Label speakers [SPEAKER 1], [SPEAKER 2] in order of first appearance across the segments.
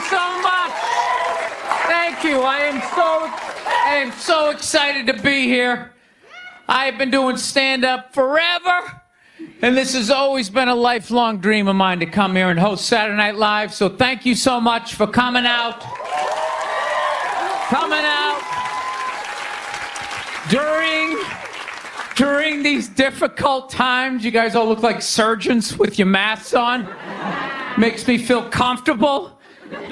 [SPEAKER 1] so much. Thank you. I am so excited to be here. I've been doing stand-up forever, and this has always been a lifelong dream of mine to come here and host Saturday Night Live. So thank you so much for coming out. During these difficult times. You guys all look like surgeons with your masks on. Makes me feel comfortable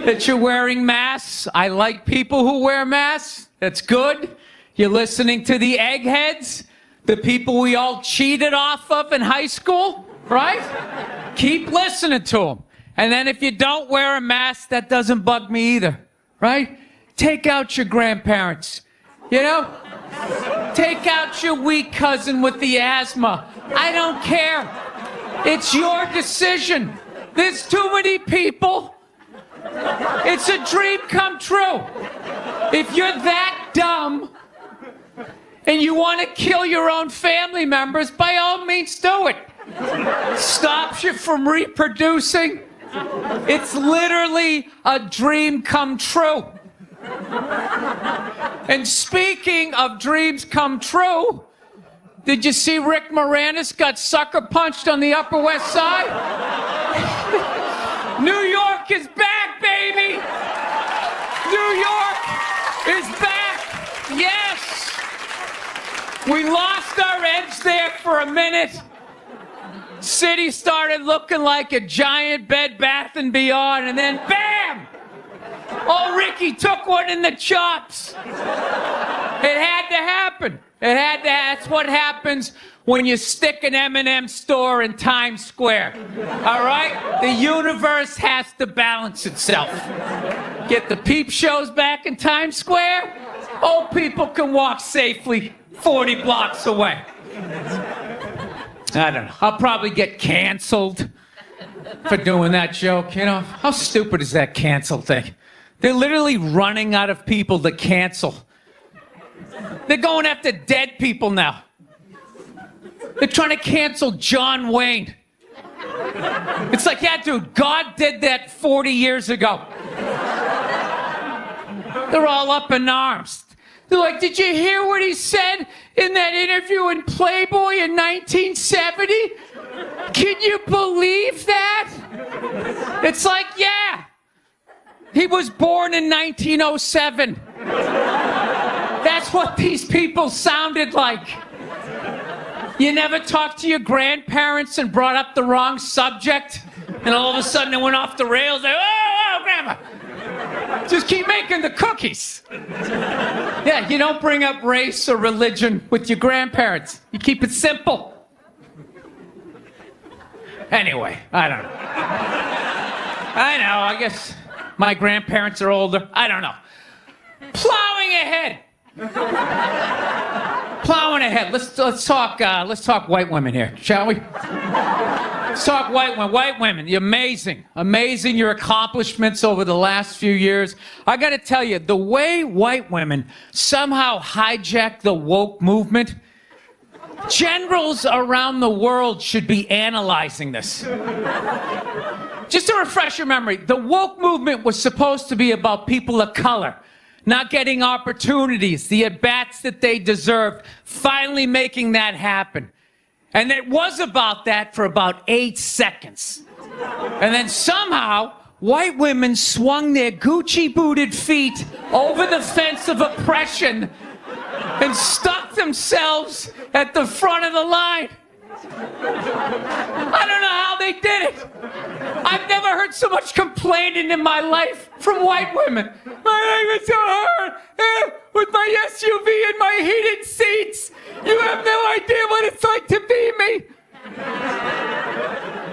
[SPEAKER 1] that you're wearing masks. I like people who wear masks. That's good. You're listening to the eggheads, the people we all cheated off of in high school, right? Keep listening to them. And then if you don't wear a mask, that doesn't bug me either, right? Take out your grandparents, you know? Take out your weak cousin with the asthma. I don't care. It's your decision. There's too many people. It's a dream come true. If you're that dumb and you want to kill your own family members, by all means do it. Stops you from reproducing. It's literally a dream come true. And speaking of dreams come true, did you see Rick Moranis got sucker punched on the Upper West Side? New York is back, baby! New York is back! Yes! We lost our edge there for a minute. City started looking like a giant Bed Bath & Beyond, and then BAM! Oh, Ricky took one in the chops. It had to happen. That's what happens when you stick an M&M store in Times Square. All right? The universe has to balance itself. Get the peep shows back in Times Square. Old people can walk safely 40 blocks away. I don't know. I'll probably get canceled for doing that joke. You know, how stupid is that cancel thing? They're literally running out of people to cancel. They're going after dead people now. They're trying to cancel John Wayne. It's like, yeah, dude, God did that 40 years ago. They're all up in arms. They're like, did you hear what he said in that interview in Playboy in 1970? Can you believe that? It's like, yeah. He was born in 1907. That's what these people sounded like. You never talked to your grandparents and brought up the wrong subject, and all of a sudden it went off the rails. Like, oh, Grandma, just keep making the cookies. Yeah, you don't bring up race or religion with your grandparents. You keep it simple. Anyway, I don't know. I guess my grandparents are older. I don't know. Plowing ahead. Plowing ahead. Let's talk white women here, shall we? Let's talk white women. White women, you're amazing your accomplishments over the last few years. I got to tell you, the way white women somehow hijacked the woke movement, generals around the world should be analyzing this. Just to refresh your memory, the woke movement was supposed to be about people of color not getting opportunities, the at-bats that they deserved, finally making that happen. And it was about that for about 8 seconds. And then somehow, white women swung their Gucci-booted feet over the fence of oppression and stuck themselves at the front of the line. I don't know how they did it. I've never heard so much complaining in my life from white women. My life is so hard. With my SUV and my heated seats. You have no idea what it's like to be me.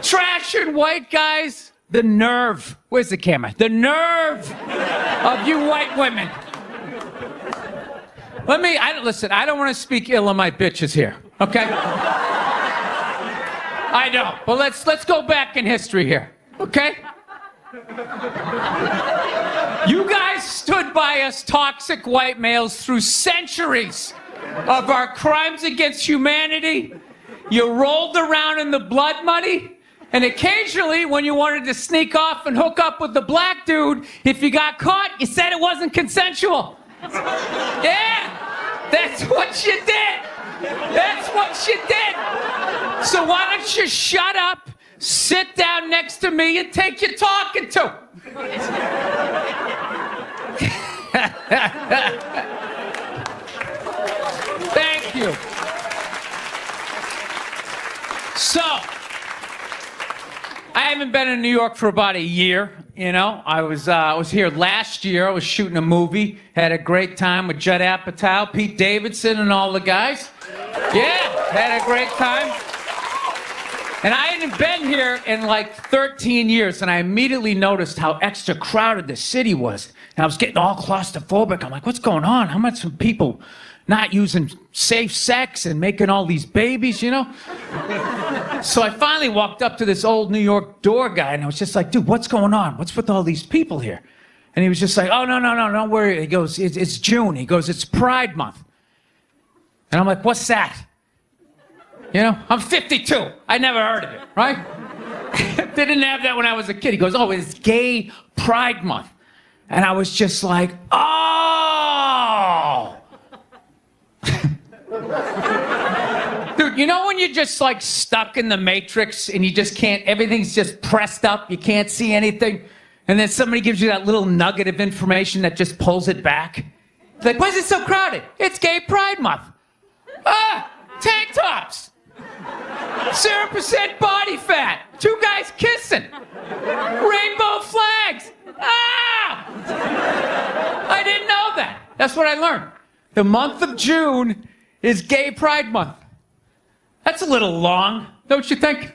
[SPEAKER 1] Trashing white guys. The nerve. Where's the camera? The nerve of you white women. Listen, I don't want to speak ill of my bitches here, okay? I don't. But let's go back in history here, okay? You guys stood by us toxic white males through centuries of our crimes against humanity. You rolled around in the blood money, And occasionally, when you wanted to sneak off and hook up with the black dude, if you got caught, you said it wasn't consensual. Yeah, that's what you did. That's what you did. So why don't you shut up, sit down next to me, and take your talking to? Thank you. So, I haven't been in New York for about a year, you know. I was here last year. I was shooting a movie. Had a great time with Judd Apatow, Pete Davidson, and all the guys. Yeah, had a great time. And I hadn't been here in like 13 years, and I immediately noticed how extra crowded the city was. And I was getting all claustrophobic. I'm like, what's going on? How much of people not using safe sex and making all these babies, you know? So I finally walked up to this old New York door guy, and I was just like, dude, what's going on? What's with all these people here? And he was just like, oh, no, don't worry. He goes, it's June. He goes, it's Pride Month. And I'm like, what's that? You know, I'm 52. I never heard of it, right? They didn't have that when I was a kid. He goes, oh, it's Gay Pride Month. And I was just like, oh! Dude, you know when you're just like stuck in the Matrix and you just can't, everything's just pressed up, you can't see anything, and then somebody gives you that little nugget of information that just pulls it back? It's like, why is it so crowded? It's Gay Pride Month. Ah, tank tops. 0% body fat. 2 guys kissing. Rainbow flags. Ah! I didn't know that. That's what I learned. The month of June is Gay Pride Month. That's a little long, don't you think?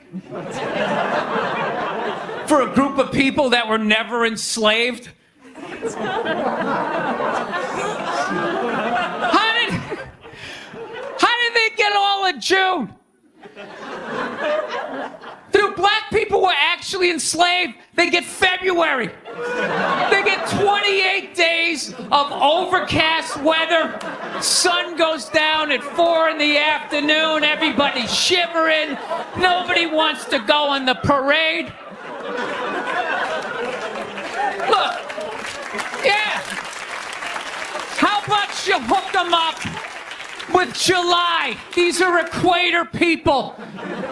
[SPEAKER 1] For a group of people that were never enslaved. How did they get all of June? Dude, black people were actually enslaved. They get February. They get 28 days of overcast weather. Sun goes down at 4 in the afternoon. Everybody's shivering. Nobody wants to go on the parade. Look, yeah. How about you hook them up with July? These are equator people.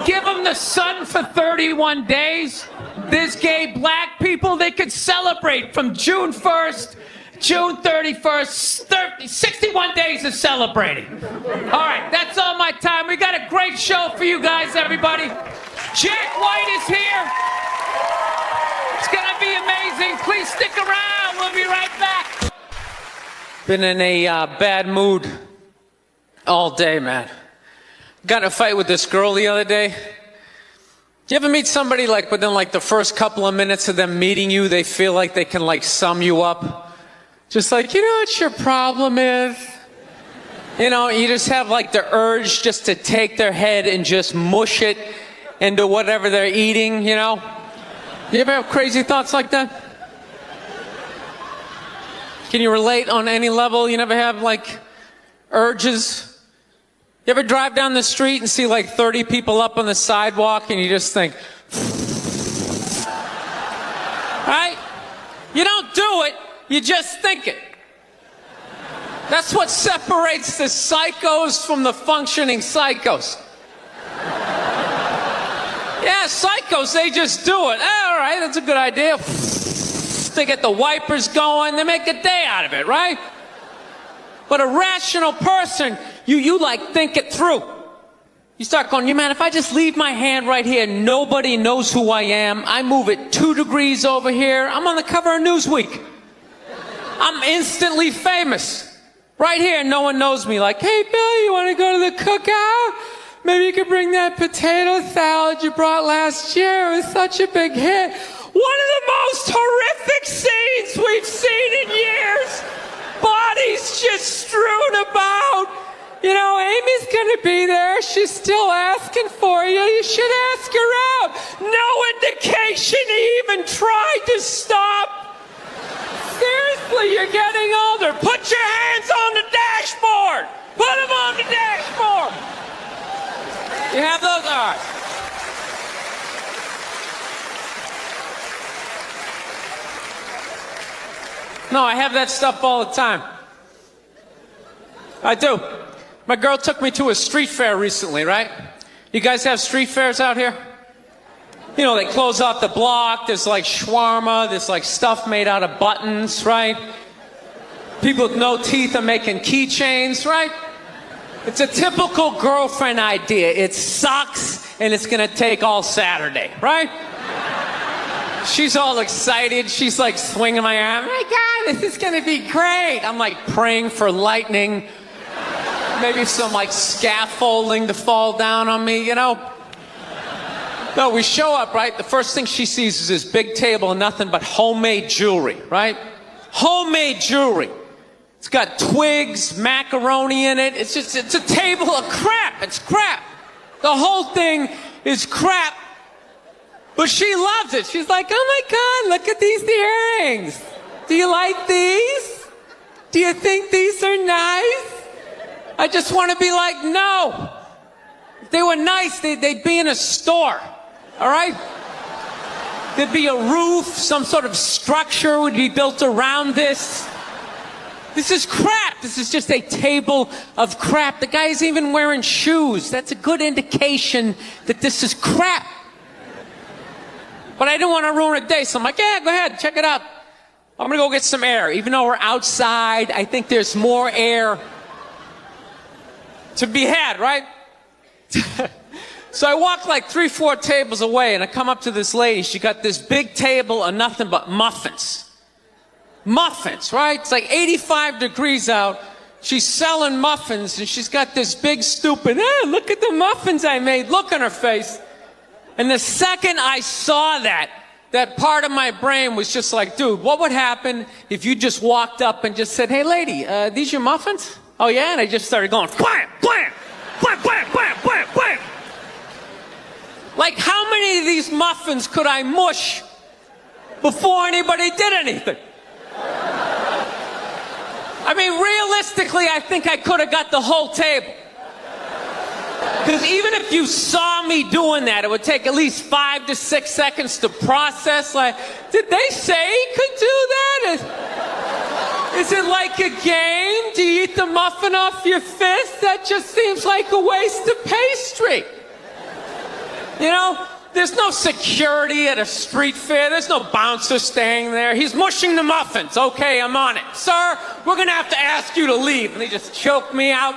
[SPEAKER 1] Give them the sun for 31 days. There's gay black people. They could celebrate from June 1st, June 31st, 61 days of celebrating. All right, that's all my time. We got a great show for you guys, everybody. Jack White is here. It's going to be amazing. Please stick around. We'll be right back. Been in a bad mood all day, man. Got in a fight with this girl the other day. Do you ever meet somebody like within like the first couple of minutes of them meeting you, they feel like they can like sum you up? Just like, you know what your problem is? You know, you just have like the urge just to take their head and just mush it into whatever they're eating, you know? You ever have crazy thoughts like that? Can you relate on any level? You never have like urges? You ever drive down the street and see like 30 people up on the sidewalk and you just think, right? You don't do it, you just think it. That's what separates the psychos from the functioning psychos. Yeah, psychos, they just do it. All right, that's a good idea. They get the wipers going, they make a day out of it, right? But a rational person, you like think it through. You start going, you man, if I just leave my hand right here, nobody knows who I am. I move it 2 degrees over here. I'm on the cover of Newsweek. I'm instantly famous. Right here, no one knows me. Like, hey, Bill, you want to go to the cookout? Maybe you could bring that potato salad you brought last year. It was such a big hit. One of the most horrific scenes we've seen in years. Bodies just strewn about. You know, Amy's gonna be there. She's still asking for you. You should ask her out. No indication he even tried to stop. Seriously, you're getting older. Put your hands on the dashboard. Put them on the dashboard. You have those? All right. No, I have that stuff all the time. I do. My girl took me to a street fair recently, right? You guys have street fairs out here? You know, they close off the block. There's like shawarma. There's like stuff made out of buttons, right? People with no teeth are making keychains, right? It's a typical girlfriend idea. It sucks, and it's gonna take all Saturday, right? She's all excited. She's like swinging my arm. Oh my God, this is gonna be great. I'm like praying for lightning. Maybe some like scaffolding to fall down on me, you know? No, we show up, right? The first thing she sees is this big table and nothing but homemade jewelry, right? Homemade jewelry. It's got twigs, macaroni in it. It's a table of crap. It's crap. The whole thing is crap. But she loves it. She's like, oh my God, look at these earrings. Do you like these? Do you think these are nice? I just want to be like, no. If they were nice, they'd be in a store. All right? There'd be a roof, some sort of structure would be built around this. This is crap. This is just a table of crap. The guy isn't even wearing shoes. That's a good indication that this is crap. But I didn't want to ruin a day, so I'm like, yeah, go ahead, check it out. I'm going to go get some air. Even though we're outside, I think there's more air to be had, right? So I walk like 3-4 tables away, and I come up to this lady. She got this big table of nothing but muffins. Muffins, right? It's like 85 degrees out. She's selling muffins, and she's got this big stupid, look at the muffins I made, look on her face. And the second I saw that part of my brain was just like, dude, what would happen if you just walked up and just said, hey, lady, these your muffins? Oh, yeah? And I just started going, blam, blam, blam, blam, blam, blam, blam. Like, how many of these muffins could I mush before anybody did anything? I mean, realistically, I think I could have got the whole table. Because even if you saw me doing that, it would take at least 5 to 6 seconds to process. Like, did they say he could do that? Is it like a game? Do you eat the muffin off your fist? That just seems like a waste of pastry. You know, there's no security at a street fair. There's no bouncer staying there. He's mushing the muffins. Okay, I'm on it. Sir, we're going to have to ask you to leave. And they just choke me out.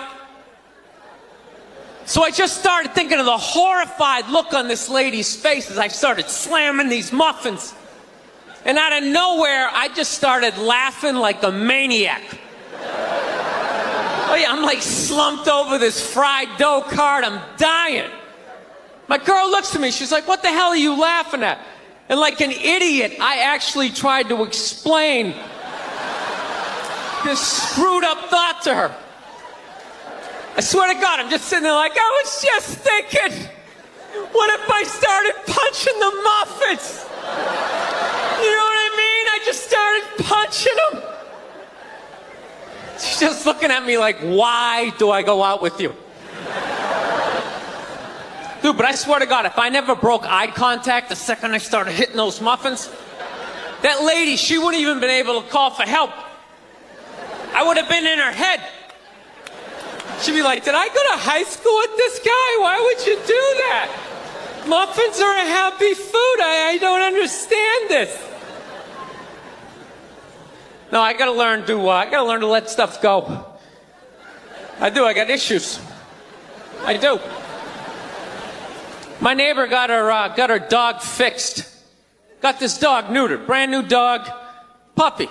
[SPEAKER 1] So I just started thinking of the horrified look on this lady's face as I started slamming these muffins. And out of nowhere, I just started laughing like a maniac. Oh yeah, I'm like slumped over this fried dough cart. I'm dying. My girl looks at me. She's like, what the hell are you laughing at? And like an idiot, I actually tried to explain this screwed up thought to her. I swear to God, I'm just sitting there like, I was just thinking, what if I started punching the muffins? You know what I mean? I just started punching them. She's just looking at me like, why do I go out with you? Dude, but I swear to God, if I never broke eye contact the second I started hitting those muffins, that lady, she wouldn't even been able to call for help. I would have been in her head. She'd be like, did I go to high school with this guy? Why would you do that? Muffins are a happy food. I don't understand this. No, I gotta learn to let stuff go. I do, I got issues. I do. My neighbor got her dog fixed. Got this dog neutered, brand new dog, puppy.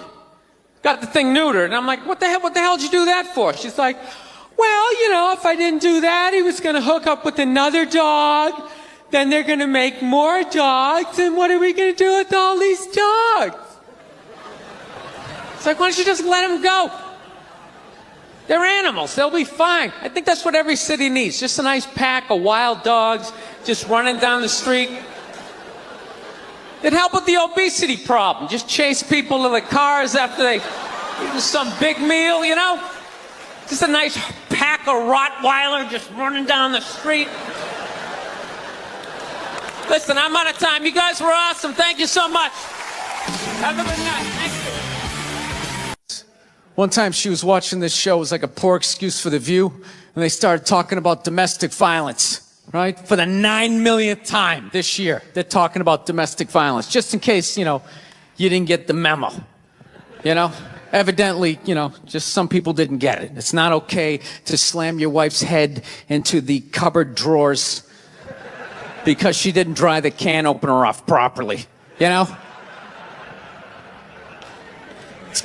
[SPEAKER 1] Got the thing neutered, and I'm like, what the hell did you do that for? She's like, well, you know, if I didn't do that, he was gonna hook up with another dog, then they're gonna make more dogs, and what are we gonna do with all these dogs? It's like, why don't you just let them go? They're animals, they'll be fine. I think that's what every city needs, just a nice pack of wild dogs just running down the street. It'd help with the obesity problem. Just chase people to the cars after they eat some big meal, you know? Just a nice pack of Rottweiler just running down the street. Listen, I'm out of time. You guys were awesome. Thank you so much. Have a good night. Thank you. One time she was watching this show. It was like a poor excuse for The View. And they started talking about domestic violence, right? For the 9 millionth time this year, they're talking about domestic violence. Just in case, you didn't get the memo. Evidently, just some people didn't get it. It's not okay to slam your wife's head into the cupboard drawers because she didn't dry the can opener off properly, It's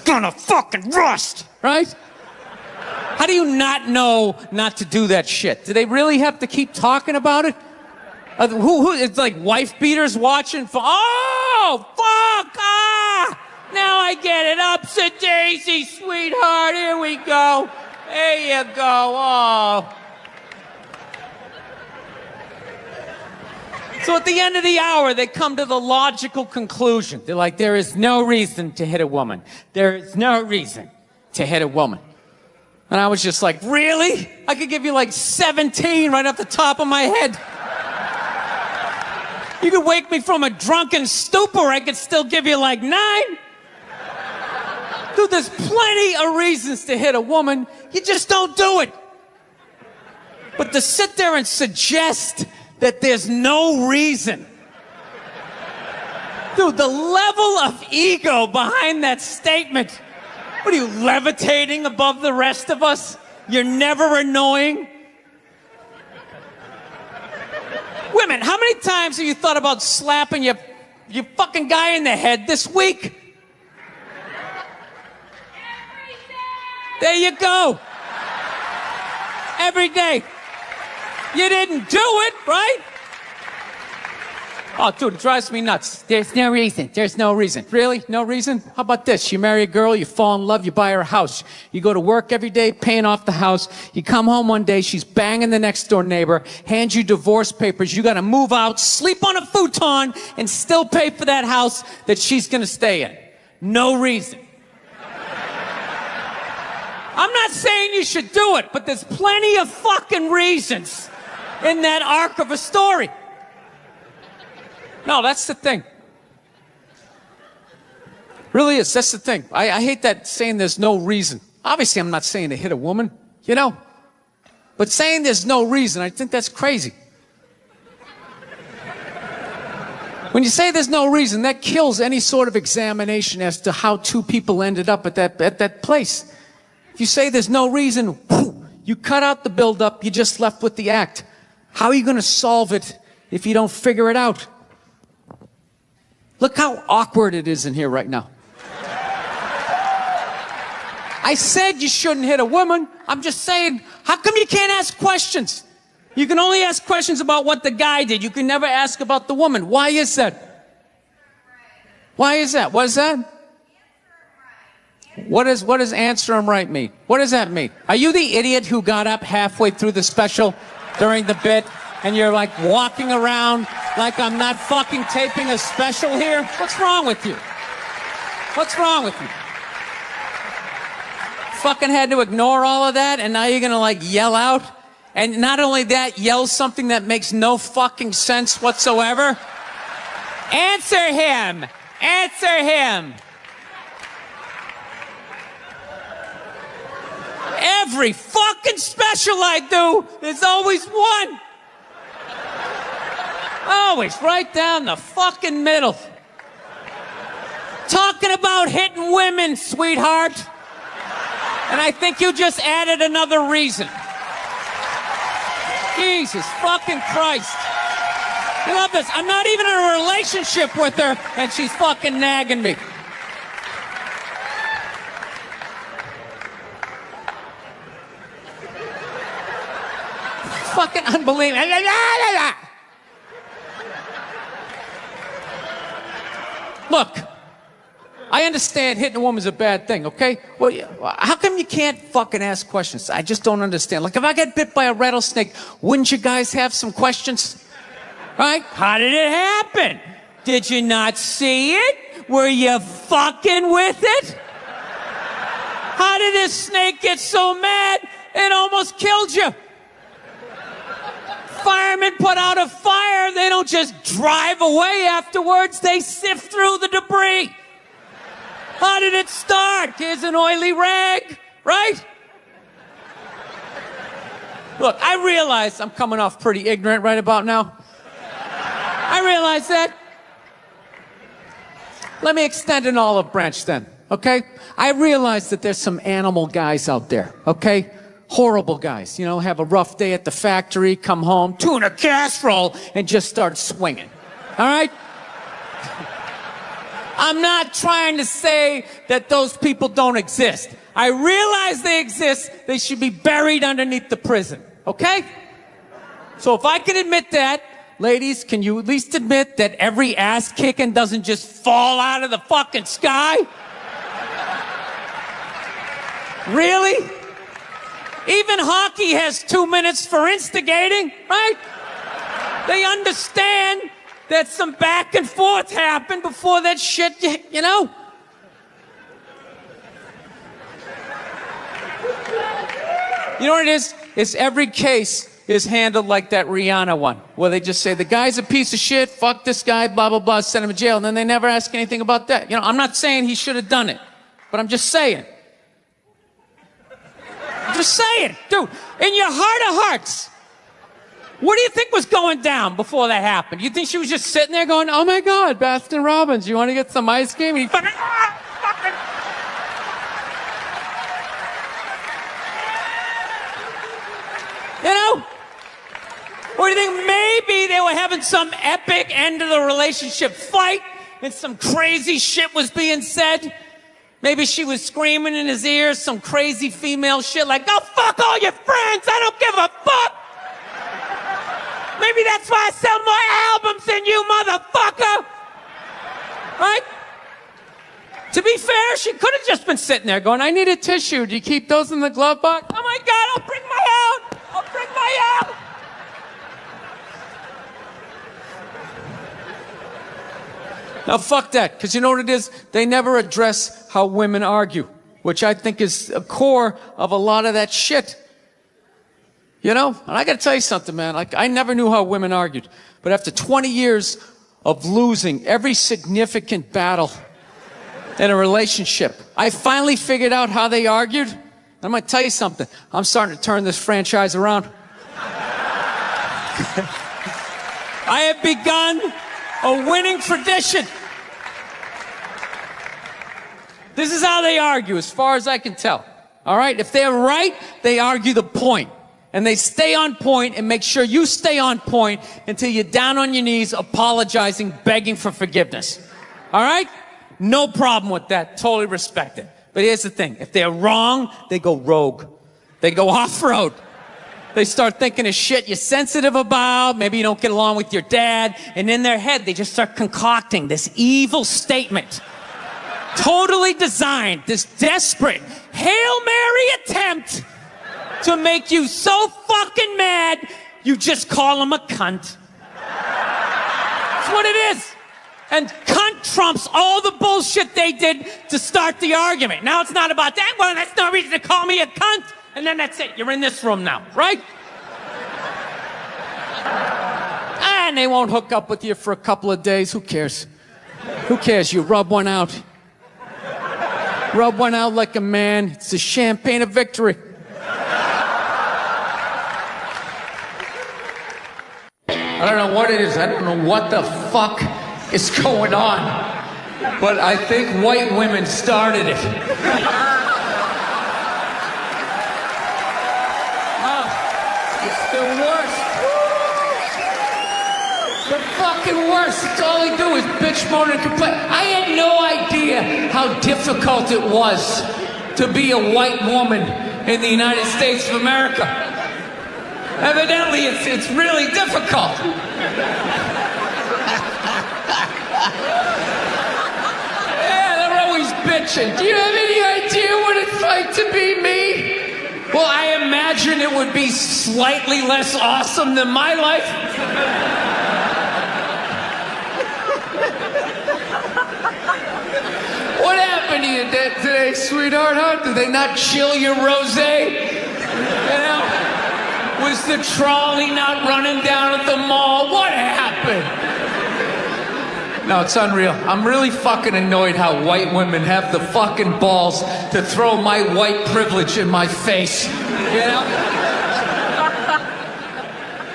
[SPEAKER 1] gonna fucking rust, right? How do you not know not to do that shit? Do they really have to keep talking about it? It's like wife beaters watching. Oh, fuck! Ah! Now I get it. Upset daisy, sweetheart. Here we go. There you go. Oh. So at the end of the hour, they come to the logical conclusion. They're like, there is no reason to hit a woman. There is no reason to hit a woman. And I was just like, really? I could give you like 17 right off the top of my head. You could wake me from a drunken stupor, I could still give you like 9. Dude, there's plenty of reasons to hit a woman. You just don't do it. But to sit there and suggest that there's no reason. Dude, the level of ego behind that statement. What are you, levitating above the rest of us? You're never annoying? Women, how many times have you thought about slapping your fucking guy in the head this week? There you go. Every day. You didn't do it, right? Oh, dude, it drives me nuts. There's no reason. There's no reason. Really? No reason? How about this? You marry a girl, you fall in love, you buy her a house. You go to work every day, paying off the house. You come home one day, she's banging the next door neighbor, hands you divorce papers. You got to move out, sleep on a futon, and still pay for that house that she's going to stay in. No reason. I'm not saying you should do it, but there's plenty of fucking reasons in that arc of a story. No, that's the thing. Really is. That's the thing. I hate that saying there's no reason. Obviously, I'm not saying to hit a woman, But saying there's no reason, I think that's crazy. When you say there's no reason, that kills any sort of examination as to how two people ended up at that place. If you say there's no reason, you cut out the build-up, you're just left with the act. How are you going to solve it if you don't figure it out? Look how awkward it is in here right now. I said you shouldn't hit a woman. I'm just saying, how come you can't ask questions? You can only ask questions about what the guy did. You can never ask about the woman. Why is that? Why is that? What is that? What does answer him right mean? What does that mean? Are you the idiot who got up halfway through the special during the bit and you're like walking around like I'm not fucking taping a special here? What's wrong with you? What's wrong with you? Fucking had to ignore all of that and now you're gonna like yell out? And not only that, yell something that makes no fucking sense whatsoever? Answer him! Answer him! Every fucking special I do, there's always one. Always right down the fucking middle. Talking about hitting women, sweetheart. And I think you just added another reason. Jesus fucking Christ. I love this. I'm not even in a relationship with her, and she's fucking nagging me. Fucking unbelievable. Look, I understand hitting a woman's a bad thing, okay? Well, how come you can't fucking ask questions? I just don't understand. Like, if I get bit by a rattlesnake, wouldn't you guys have some questions? Right? How did it happen? Did you not see it? Were you fucking with it? How did this snake get so mad it almost killed you? Firemen put out a fire, they don't just drive away afterwards, they sift through the debris. How did it start? Here's an oily rag, right? Look, I realize I'm coming off pretty ignorant right about now. I realize that. Let me extend an olive branch then, okay? I realize that there's some animal guys out there, okay? Horrible guys, you know, have a rough day at the factory, come home, tuna casserole, and just start swinging, all right? I'm not trying to say that those people don't exist. I realize they exist. They should be buried underneath the prison, okay? So if I can admit that, ladies, can you at least admit that every ass kicking doesn't just fall out of the fucking sky? Really? Even hockey has 2 minutes for instigating, right? They understand that some back and forth happened before that shit, you know? You know what it is? It's every case is handled like that Rihanna one, where they just say, the guy's a piece of shit, fuck this guy, blah, blah, blah, send him to jail, and then they never ask anything about that. You know, I'm not saying he should have done it, but I'm just saying. Just saying, dude, in your heart of hearts, what do you think was going down before that happened? You think she was just sitting there going, oh my God, Baskin Robbins, you want to get some ice cream? And he fucking, you know? Or do you think maybe they were having some epic end of the relationship fight and some crazy shit was being said? Maybe she was screaming in his ear some crazy female shit like, go fuck all your friends, I don't give a fuck. Maybe that's why I sell more albums than you, motherfucker. Right? To be fair, she could have just been sitting there going, I need a tissue. Do you keep those in the glove box? Oh my God, I'll bring my out. I'll bring my out. Now, fuck that, because you know what it is? They never address how women argue, which I think is a core of a lot of that shit. You know? And I gotta tell you something, man. Like, I never knew how women argued. But after 20 years of losing every significant battle in a relationship, I finally figured out how they argued. And I'm gonna tell you something. I'm starting to turn this franchise around. I have begun a winning tradition. This is how they argue, as far as I can tell. All right? If they're right, they argue the point. And they stay on point and make sure you stay on point until you're down on your knees, apologizing, begging for forgiveness. All right? No problem with that. Totally respect it. But here's the thing. If they're wrong, they go rogue. They go off-road. They start thinking of shit you're sensitive about. Maybe you don't get along with your dad. And in their head, they just start concocting this evil statement. Totally designed, this desperate Hail Mary attempt to make you so fucking mad, you just call him a cunt. That's what it is. And cunt trumps all the bullshit they did to start the argument. Now it's not about that. Well, that's no reason to call me a cunt. And then that's it. You're in this room now, right? And they won't hook up with you for a couple of days. Who cares? Who cares? You rub one out. Rub one out like a man. It's the champagne of victory. I don't know what it is. I don't know what the fuck is going on. But I think white women started it. It's the worst. The fucking worst. It's all they do is bitch, moan, and complain. I had no idea how difficult it was to be a white woman in the United States of America. Evidently, it's really difficult. Yeah, they're always bitching. Do you have any idea what it's like to be me? Well, I imagine it would be slightly less awesome than my life. What happened to you today, sweetheart? Huh? Did they not chill your rosé? You know? Was the trolley not running down at the mall? What happened? No, it's unreal. I'm really fucking annoyed how white women have the fucking balls to throw my white privilege in my face. You know?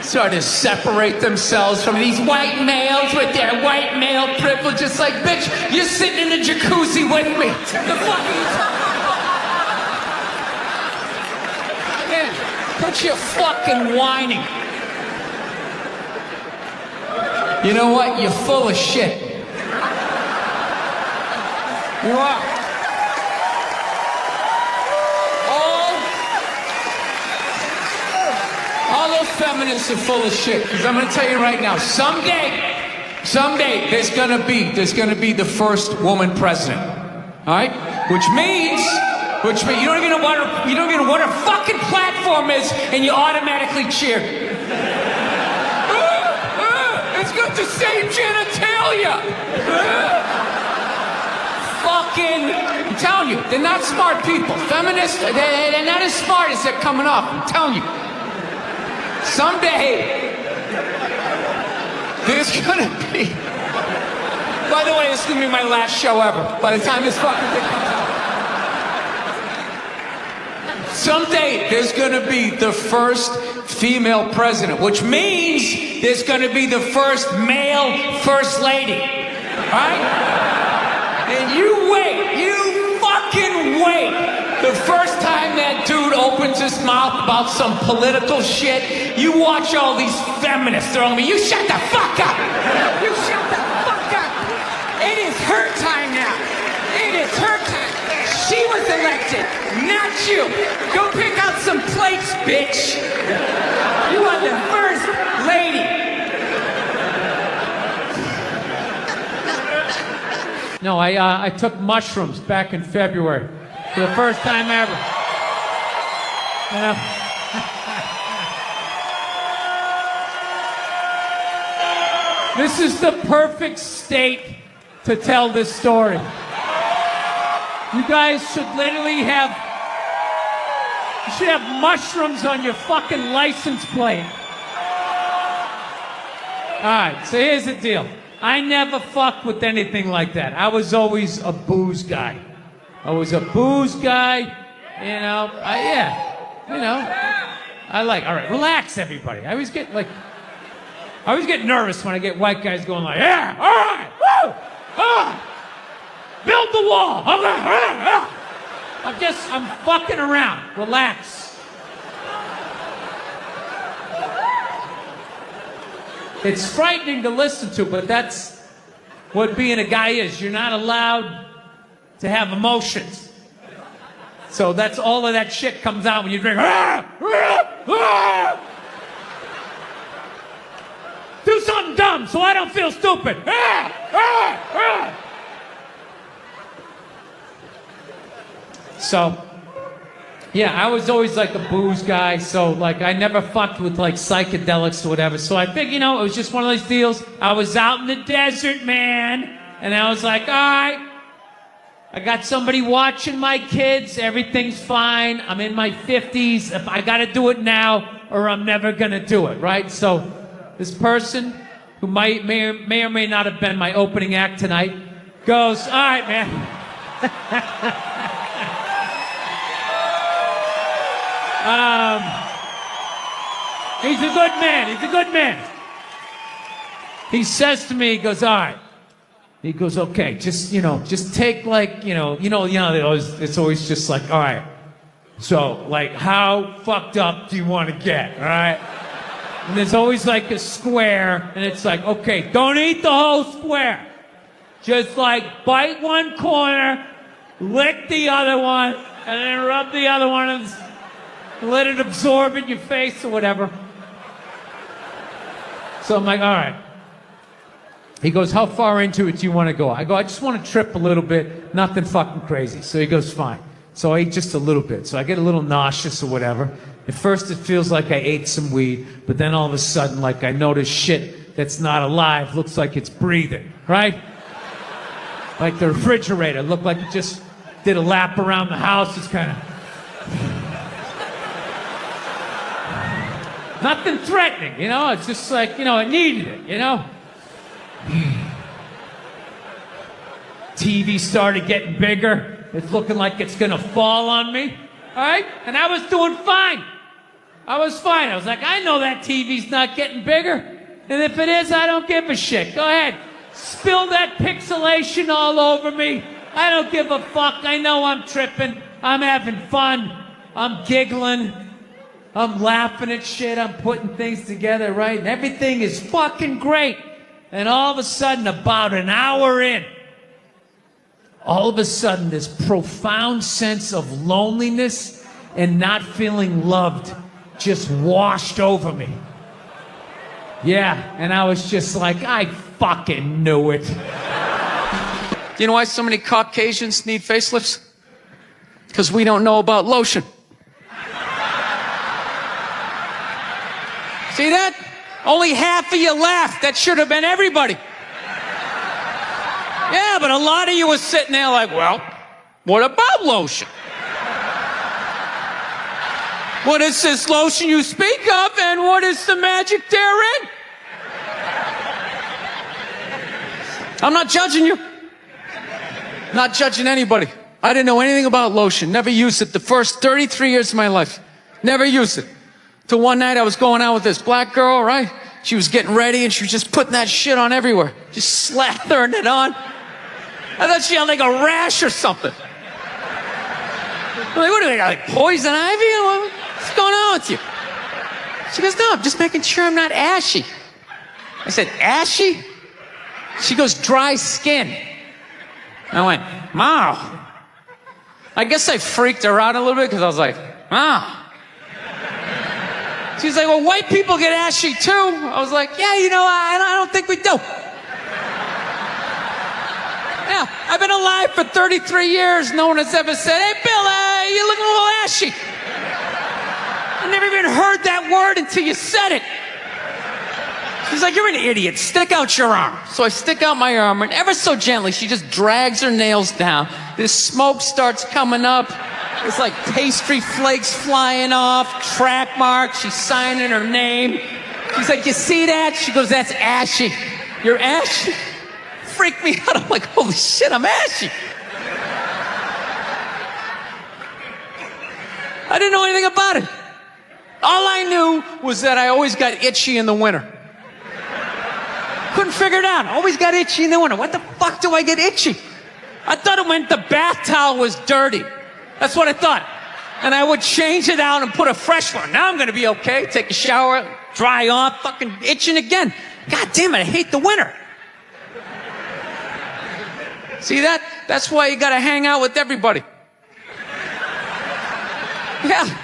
[SPEAKER 1] Sort of separate themselves from these white males with their white male privilege. It's like, bitch, you're sitting in the jacuzzi with me. The fuck are you talking about? Man, quit your fucking whining. You know what? You're full of shit. You are. All those feminists are full of shit. Because I'm going to tell you right now, someday, there's going to be the first woman president. All right? Which means you don't even know what her fucking platform is, and you automatically cheer. It's got the same genitalia. I'm telling you, they're not smart people. Feminists, they're not as smart as they're coming off. I'm telling you. Someday, there's gonna be. By the way, this is gonna be my last show ever. By the time this fucking thing comes out. Someday, there's gonna be the first female president, which means there's gonna be the first male first lady. Right? And you wait, you fucking wait. The first time that dude opens his mouth about some political shit, you watch all these feminists throwing me, you shut the fuck up! You shut the fuck up! It is her time now. It is her time. She was elected, not you. Go pick out some plates, bitch. You are the first lady. No, I took mushrooms back in February for the first time ever. You know? This is the perfect state to tell this story. You guys should literally have mushrooms on your fucking license plate. All right, so here's the deal. I never fucked with anything like that. I was always a booze guy. All right, relax everybody. I always get nervous when I get white guys going like, yeah, all right, woo, build the wall, okay, I'm fucking around, relax. It's frightening to listen to, but that's what being a guy is. You're not allowed to have emotions. So that's all of that shit comes out when you drink. Do something dumb so I don't feel stupid. So, yeah, I was always like a booze guy, so like I never fucked with like psychedelics or whatever. So I think, it was just one of those deals. I was out in the desert, man, and I was like, all right, I got somebody watching my kids, everything's fine. I'm in my 50s. If I gotta do it now or I'm never gonna do it, right? So this person who may or may not have been my opening act tonight goes, all right, man. He's a good man. He says to me, he goes, all right. He goes, okay, just take like, it's always just like, all right. So, like, how fucked up do you want to get, all right? And there's always like a square, and it's like, okay, don't eat the whole square. Just like bite one corner, lick the other one, and then rub the other one and let it absorb in your face or whatever. So I'm like, all right. He goes, how far into it do you want to go? I go, I just want to trip a little bit, nothing fucking crazy. So he goes, fine. So I ate just a little bit. So I get a little nauseous or whatever. At first it feels like I ate some weed, but then all of a sudden, like I notice shit that's not alive looks like it's breathing, right? Like the refrigerator looked like it just did a lap around the house. It's kind of... Nothing threatening, It's just like, it needed it, TV started getting bigger. It's looking like it's gonna fall on me. All right? And I was doing fine. I was fine. I was like, I know that TV's not getting bigger. And if it is, I don't give a shit. Go ahead. Spill that pixelation all over me. I don't give a fuck. I know I'm tripping. I'm having fun. I'm giggling. I'm laughing at shit. I'm putting things together, right? And everything is fucking great. And all of a sudden, about an hour in, all of a sudden, this profound sense of loneliness and not feeling loved just washed over me. Yeah, and I was just like, I fucking knew it.
[SPEAKER 2] You know why so many Caucasians need facelifts? Because we don't know about lotion. See that? Only half of you laughed. That should have been everybody. Yeah, but a lot of you were sitting there like, well, what about lotion? What is this lotion you speak of, and what is the magic therein? I'm not judging you. Not judging anybody. I didn't know anything about lotion. Never used it the first 33 years of my life. Never used it. Till one night I was going out with this black girl, right? She was getting ready and she was just putting that shit on everywhere. Just slathering it on. I thought she had like a rash or something. I'm like, what do they got, like poison ivy? What's going on with you? She goes, no, I'm just making sure I'm not ashy. I said, ashy? She goes, dry skin. I went, wow. I guess I freaked her out a little bit because I was like, wow. She's like, well, white people get ashy too. I was like, yeah, you know, I don't think we do. Yeah, I've been alive for 33 years. No one has ever said, hey, Bill, you're looking a little ashy. I never even heard that word until you said it. She's like, you're an idiot. Stick out your arm. So I stick out my arm, and ever so gently, she just drags her nails down. This smoke starts coming up. It's like pastry flakes flying off, track marks. She's signing her name. She's like, you see that? She goes, that's ashy. You're ashy? Freaked me out. I'm like, holy shit, I'm ashy. I didn't know anything about it. All I knew was that I always got itchy in the winter. Couldn't figure it out. Always got itchy in the winter. What the fuck do I get itchy? I thought it meant the bath towel was dirty. That's what I thought. And I would change it out and put a fresh one. Now I'm going to be okay. Take a shower, dry off, fucking itching again. God damn it, I hate the winter. See that? That's why you got to hang out with everybody. Yeah.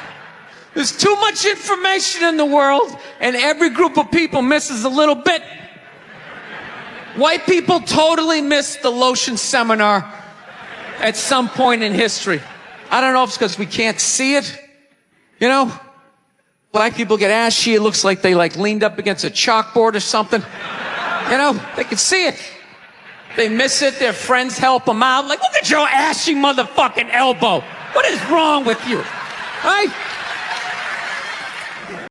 [SPEAKER 2] There's too much information in the world, and every group of people misses a little bit. White people totally missed the lotion seminar at some point in history. I don't know if it's because we can't see it. You know? Black people get ashy. It looks like they like leaned up against a chalkboard or something. You know? They can see it. They miss it. Their friends help them out. Like, look at your ashy motherfucking elbow. What is wrong with you? Right?